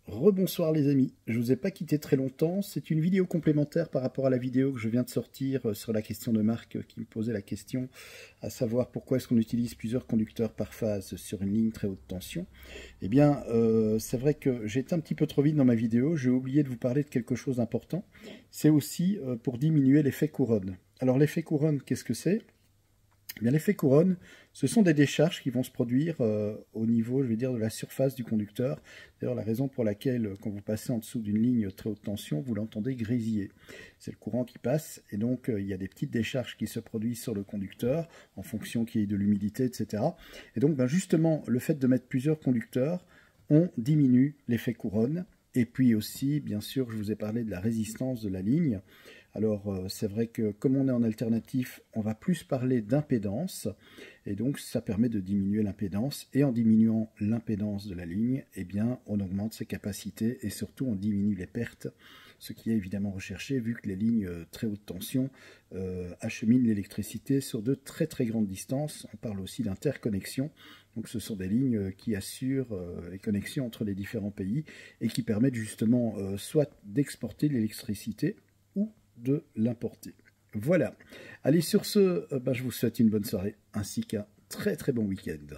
Rebonsoir les amis, je vous ai pas quitté très longtemps, c'est une vidéo complémentaire par rapport à la vidéo que je viens de sortir sur la question de Marc qui me posait la question, à savoir pourquoi est-ce qu'on utilise plusieurs conducteurs par phase sur une ligne très haute tension. Eh bien, c'est vrai que j'ai été un petit peu trop vite dans ma vidéo, j'ai oublié de vous parler de quelque chose d'important, c'est aussi pour diminuer l'effet couronne. Alors l'effet couronne, qu'est-ce que c'est ? Eh bien, l'effet couronne, ce sont des décharges qui vont se produire au niveau, je vais dire, de la surface du conducteur. D'ailleurs, la raison pour laquelle, quand vous passez en dessous d'une ligne très haute tension, vous l'entendez grésiller. C'est le courant qui passe, et donc il y a des petites décharges qui se produisent sur le conducteur, en fonction qu'il y ait de l'humidité, etc. Et donc, justement, le fait de mettre plusieurs conducteurs, on diminue l'effet couronne. Et puis aussi, bien sûr, je vous ai parlé de la résistance de la ligne. Alors, c'est vrai que comme on est en alternatif, on va plus parler d'impédance. Et donc, ça permet de diminuer l'impédance. Et en diminuant l'impédance de la ligne, eh bien, on augmente ses capacités et surtout, on diminue les pertes. Ce qui est évidemment recherché, vu que les lignes très haute tension acheminent l'électricité sur de très très grandes distances. On parle aussi d'interconnexion. Donc ce sont des lignes qui assurent les connexions entre les différents pays et qui permettent justement soit d'exporter l'électricité ou de l'importer. Voilà. Allez, sur ce, je vous souhaite une bonne soirée ainsi qu'un très très bon week-end.